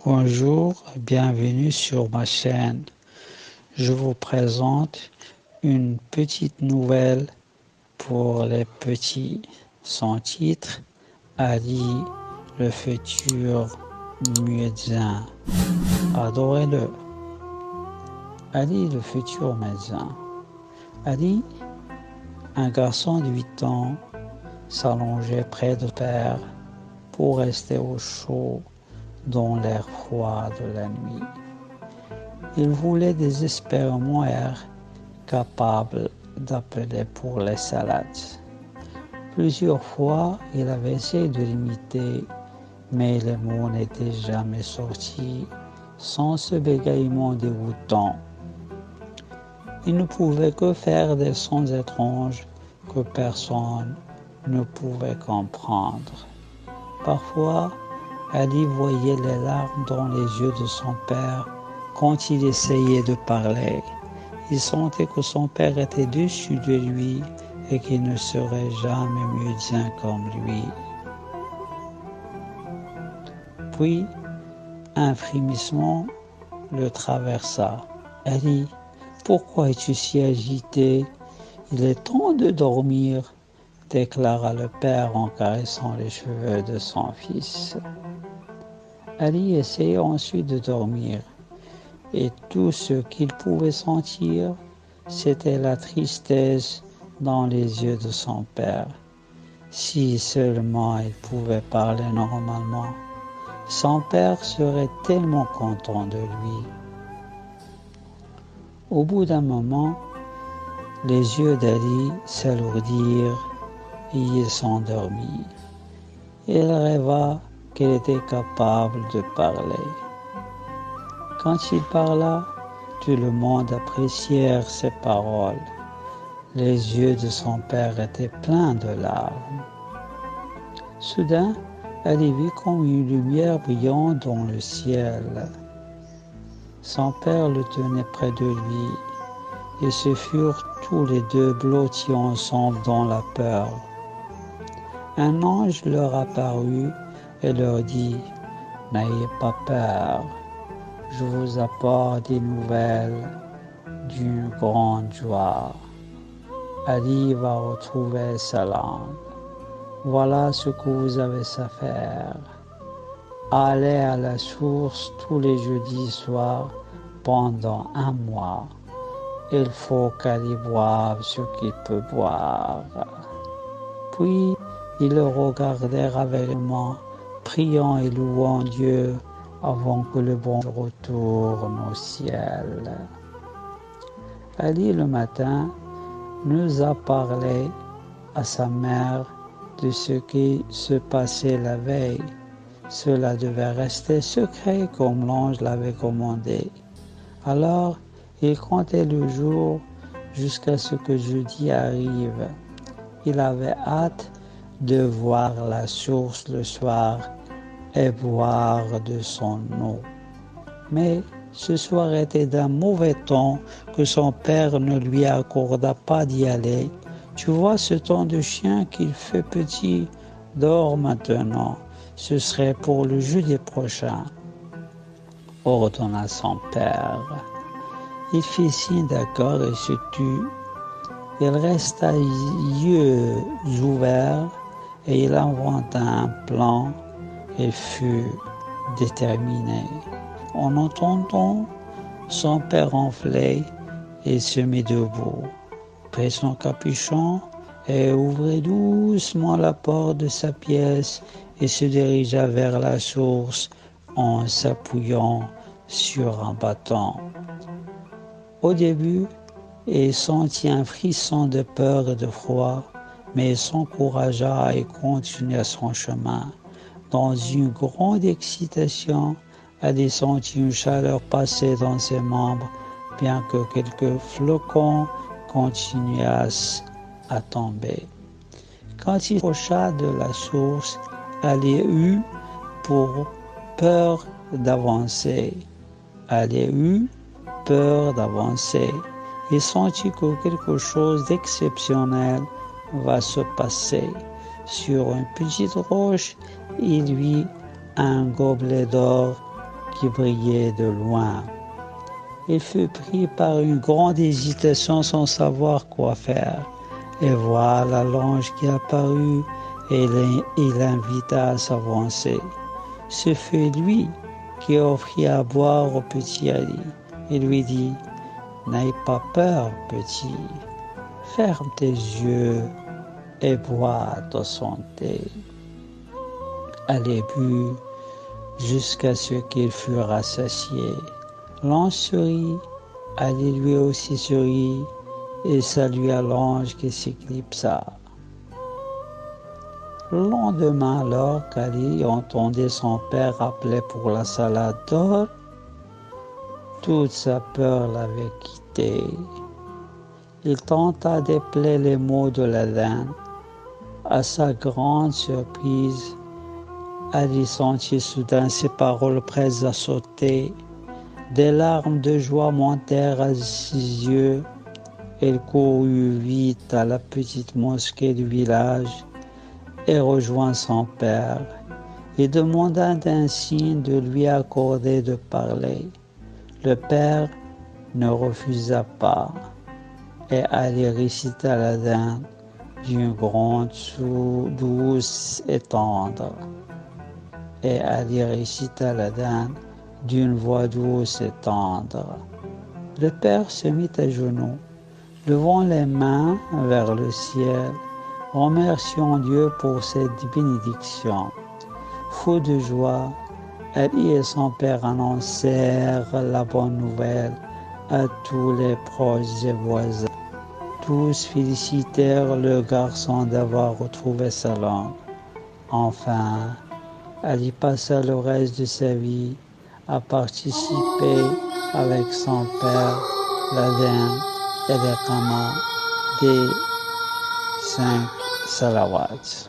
Bonjour, bienvenue sur ma chaîne. Je vous présente une petite nouvelle pour les petits. Son titre, Ali, le futur médecin. Adorez-le. Ali, le futur médecin. Ali, un garçon de 8 ans, s'allongeait près de père pour rester au chaud dans l'air froid de la nuit. Il voulait désespérément être capable d'appeler pour les salades. Plusieurs fois, il avait essayé de l'imiter, mais les mots n'étaient jamais sortis sans ce bégaiement dégoûtant. Il ne pouvait que faire des sons étranges que personne ne pouvait comprendre. Parfois, Ali voyait les larmes dans les yeux de son père quand il essayait de parler. Il sentait que son père était déçu de lui et qu'il ne serait jamais médecin comme lui. Puis, un frémissement le traversa. « Ali, pourquoi es-tu si agité? Il est temps de dormir, » déclara le père en caressant les cheveux de son fils. Ali essaya ensuite de dormir, et tout ce qu'il pouvait sentir, c'était la tristesse dans les yeux de son père. Si seulement il pouvait parler normalement, son père serait tellement content de lui. Au bout d'un moment, les yeux d'Ali s'alourdirent et il s'endormit. Il rêva qu'il était capable de parler. Quand il parla, tout le monde appréciait ses paroles. Les yeux de son père étaient pleins de larmes. Soudain, Ali vit comme une lumière brillante dans le ciel. Son père le tenait près de lui, et se furent tous les deux blottis ensemble dans la peur. Un ange leur apparut et leur dit « N'ayez pas peur, je vous apporte des nouvelles d'une grande joie. Ali va retrouver sa langue. Voilà ce que vous avez à faire. Allez à la source tous les jeudis soirs pendant 1 mois. Il faut qu'Ali boive ce qu'il peut boire. » Puis ils le regardèrent aveuglément, priant et louant Dieu avant que le bon retourne au ciel. Ali, le matin, nous a parlé à sa mère de ce qui se passait la veille. Cela devait rester secret comme l'ange l'avait commandé. Alors, il comptait le jour jusqu'à ce que jeudi arrive. Il avait hâte de voir la source le soir et boire de son eau. Mais ce soir était d'un mauvais temps que son père ne lui accorda pas d'y aller. « Tu vois ce temps de chien qu'il fait petit, dors maintenant, ce serait pour le jeudi prochain, » ordonna son père. Il fit signe d'accord et se tut. Il resta yeux ouverts et il inventa un plan et fut déterminé. En entendant son père ronfler, il se mit debout, prit son capuchon et ouvrit doucement la porte de sa pièce et se dirigea vers la source en s'appuyant sur un bâton. Au début, il sentit un frisson de peur et de froid, mais il s'encouragea et continua son chemin. Dans une grande excitation, Ali sentit une chaleur passer dans ses membres, bien que quelques flocons continuassent à tomber. Quand il approcha de la source, Ali eut peur d'avancer. Il sentit que quelque chose d'exceptionnel va se passer. Sur une petite roche, il vit un gobelet d'or qui brillait de loin. Il fut pris par une grande hésitation sans savoir quoi faire. Et voilà l'ange qui apparut et l'invita à s'avancer. Ce fut lui qui offrit à boire au petit Ali et lui dit « N'aie pas peur, petit, ferme tes yeux et bois à ta santé. » Ali but jusqu'à ce qu'il fût rassasié. L'ange sourit, Ali lui aussi sourit et salua l'ange qui s'éclipsa. Le lendemain, alors qu'Ali entendait son père appeler pour la salade d'or, toute sa peur l'avait quitté. Il tenta d'épeler les mots de la dinde. À sa grande surprise, Ali sentit soudain ses paroles prêtes à sauter. Des larmes de joie montèrent à ses yeux. Il courut vite à la petite mosquée du village et rejoint son père. Il demanda d'un signe de lui accorder de parler. Le père ne refusa pas et Ali récita la dinde d'une grande douce et tendre. Et Ali récita la dinde d'une voix douce et tendre. Le père se mit à genoux, levant les mains vers le ciel, remerciant Dieu pour cette bénédiction. Fou de joie, Ali et son père annoncèrent la bonne nouvelle à tous les proches et voisins. Tous félicitèrent le garçon d'avoir retrouvé sa langue. Enfin, Ali passa le reste de sa vie à participer avec son père, la dinde et les qamas des 5 salawats.